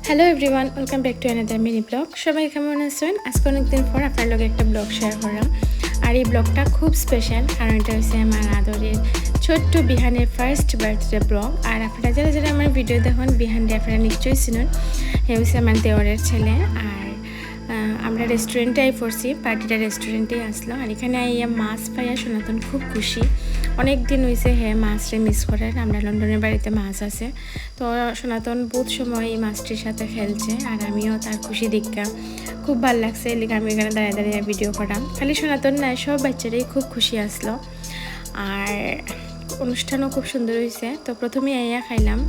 Hello everyone, welcome back to another mini blog. সবাই কেমন আছেন? আজকে অনেকদিন পর আপনার লগে একটা ব্লগ শেয়ার করলাম। আর এই ব্লগটা খুব স্পেশাল, কারণ এটা হচ্ছে আমার আদরের ছোট্ট বিহানের ফার্স্ট বার্থডে ব্লগ। আর আপনারা যারা যারা আমার ভিডিও দেখুন, বিহানটা আপনারা নিশ্চয়ই চিনুন। হে হচ্ছে আমার দেওরের ছেলে। আর আমরা রেস্টুরেন্টে আই পড়ছি, পার্টিটা রেস্টুরেন্টেই আসলো। আর এখানে আইয়া মাছ পাইয়া সনাতন খুব খুশি। অনেক দিন হয়েছে হ্যাঁ মাছটা মিস করেন। আমরা লন্ডনের বাড়িতে মাছ আছে, তো সনাতন বহুত সময় এই মাছটির সাথে খেলছে। আর আমিও তার খুশি দেখা খুব ভালো লাগছে, এদিকে আমি এখানে দাঁড়িয়ে দাঁড়িয়ে ভিডিও করাম। খালি সনাতন নয়, সব বাচ্চারাই খুব খুশি আসলো। আর অনুষ্ঠানও খুব সুন্দর হয়েছে। তো প্রথমে আইয়া খাইলাম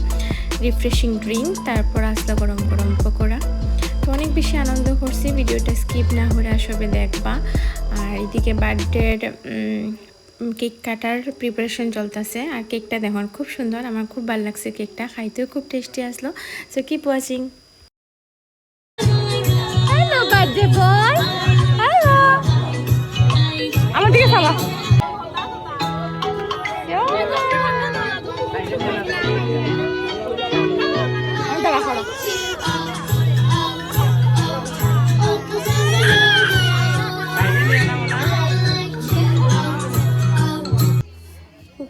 রিফ্রেশিং ড্রিঙ্ক, তারপর আসলো গরম গরম পকোড়া। তো অনেক বেশি আনন্দ করছি, ভিডিওটা স্কিপ না করে আসবে দেখবা। আর এদিকে বার্থডের কেক কাটার প্রিপারেশন চলতেছে। আর কেকটা দেখুন খুব সুন্দর, আমার খুব ভালো লাগছে। কেকটা খাইতেও খুব টেস্টি আসলো। So keep watching. Hello birthday boy, hello আমার দিকে সাবা।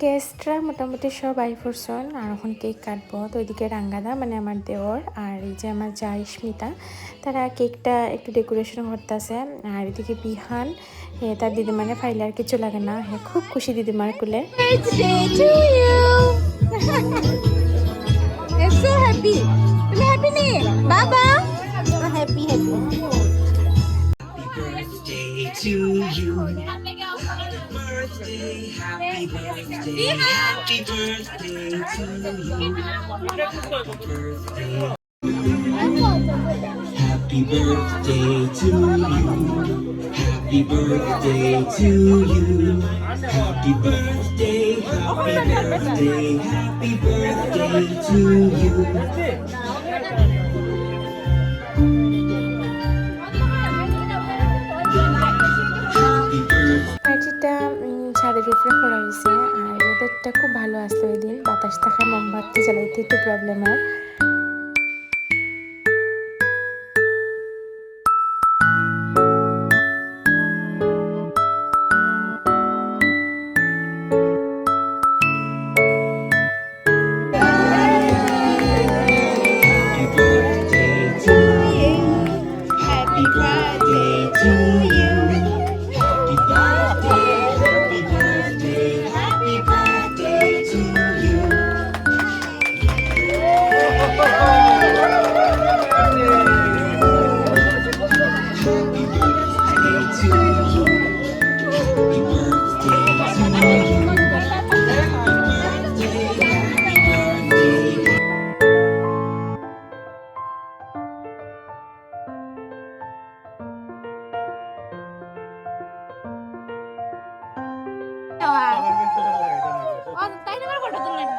গেস্টরা মোটামুটি সব আইফোরসন। আর এখন কেক কাটবো। তো ওইদিকে রাঙ্গাদা মানে আমার দেওর আর এই যে আমার যা স্মিতা, তারা কেকটা একটু ডেকোরেশন করতেছে। আর এদিকে বিহান তার দিদিমারে ফাইলে আর কিছু লাগে না, হ্যাঁ খুব খুশি দিদিমার কুলে। তুমি হ্যাপি নি বাবা? Happy happy. To you. Happy birthday, happy birthday, happy birthday to you. Happy birthday to you. Happy birthday to you. Happy birthday, happy birthday, happy birthday to you. পার্টিটা ছাদের উপরে করা হয়েছে। আর ওয়েদারটা খুব ভালো আসলো এই দিন, বাতাস থাকা মোমবাতি জ্বালাইতে একটু প্রবলেম হয়। Happy birthday to you. Happy birthday to you. Happy birthday, happy birthday, happy birthday to you. Happy birthday to you. Happy birthday to you. Happy birthday, happy birthday. তাই না ফটো তুললেন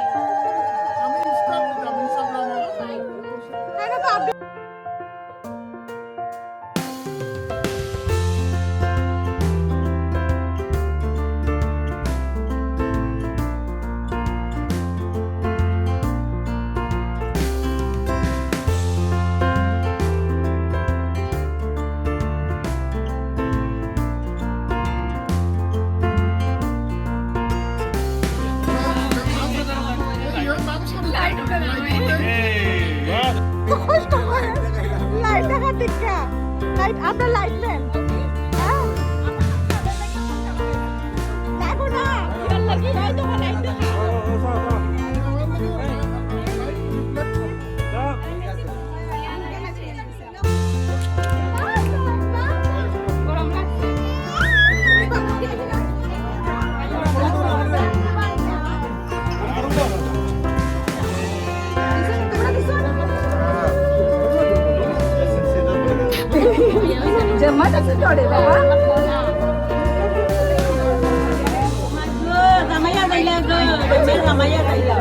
লাইট দেখা দেখা light আপনার light man দেখো না লাগি নাই তো লাইট দেখা जमा कसं जोडे बाबा रमैया गईला ग रमैया गईला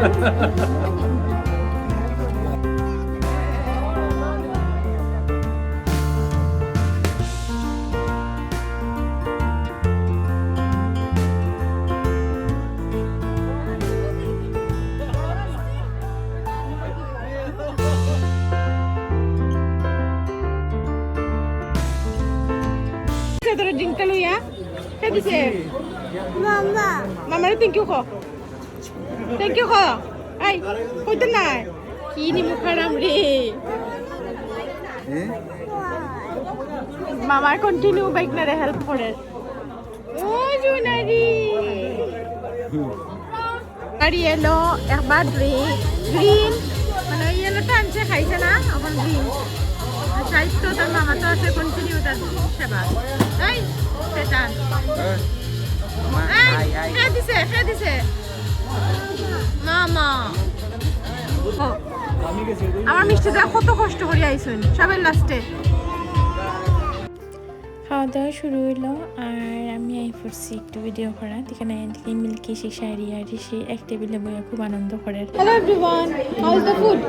ড্রিঙ্কটা লইয়া কে দিছে মামা মামারে থ্যাংক ইউ এই কইতে নাই কি নি মুখারাম রে মামার কন্টিনিউ বাইক না রে হেল্প করে ও জুনারি গাড়ি এলো একবার গ্রিন মানে ইয়েলোটা আনছে খাইছে না এখন গ্রিন সাহিত্য তার মামা তো আছে কন্টিনিউ তার সেবা এই সেটা খেয়ে দিছে মামা আমার মিষ্টিটা কত কষ্ট করে আইসুন সবের লাস্টে খাওয়া দাওয়া শুরু হইলো আর আমি আই পড়ছি একটু ভিডিও করা এখানে মিল্কি শিশা রিসি এক টেবিলে বইয়া খুব আনন্দ করে hello everyone how is the food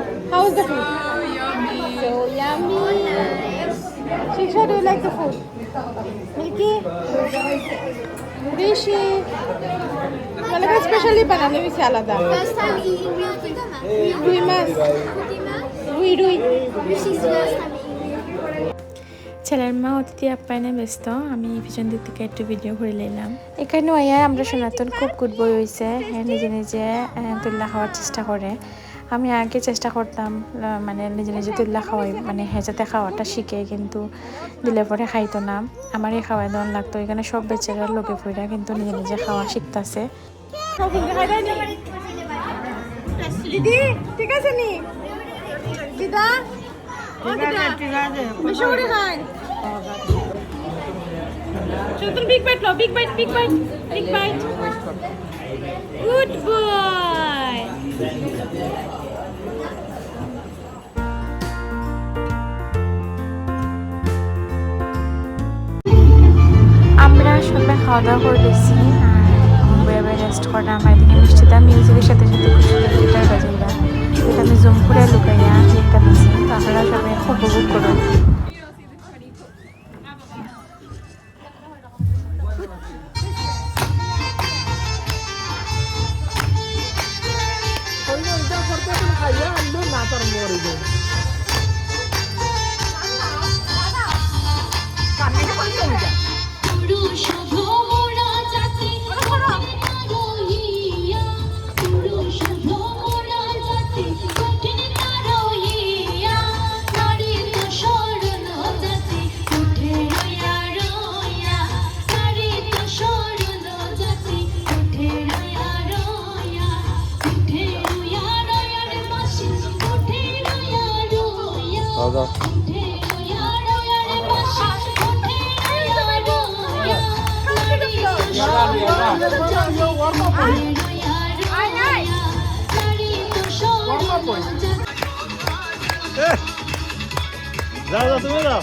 so yummy Shiksha, do you like the food? Milky? Rishi? Well, especially banana with salad. First time eating real food. Rui mas. Rui. She's first time eating real food. ছেলের মা অতিথি আপ্যায়নে ব্যস্ত আমি পিছন দিক থেকে একটু video করে নিলাম এখানে আয়া আমরা সনাতন খুব গুড বই হয়েছে নিজে নিজে তুল্লা খাওয়ার চেষ্টা করে আমি আগে চেষ্টা করতাম মানে নিজে নিজে তুল্লা খাওয়াই মানে হেজাতে খাওয়াটা শিখে কিন্তু দিলে পরে খাইতো না আমারই খাওয়াই দেওয়ার লাগতো এখানে সব বেচারার লোকে ফুইরা কিন্তু নিজে নিজে খাওয়া শিখতেছে দিদি ঠিক আছে নি দিদা ঠিক আছে বেশি করে খাই চল বিগ বাইট লো বিগ বাইট গুড বয় আমরা সবাই খাওয়া দাওয়া করে দিচ্ছি আর বয়ে রেস্ট করলাম আর এদিকে মিষ্টিটা মিউজিকের সাথে সাথে গিটার বাজাইলাম এটা আমি জুম করে লুকাইয়া একটা দিচ্ছি তো আপনারা সবাই খুব উপভোগ করুন যাও তুমি যাও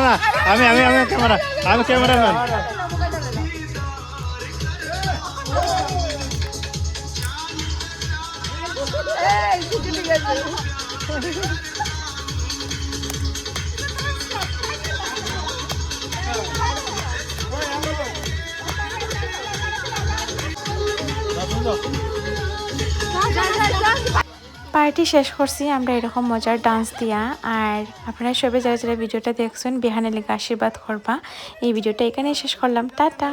না আমি ক্যামেরাম্যান পার্টি শেষ করছি আমরা এরকম মজার ডান্স দিয়া আর আপনারা সবাই যারা যারা ভিডিওটা দেখছেন বিহানের লেগে আশীর্বাদ করবা এই ভিডিওটা এখানেই শেষ করলাম টাটা।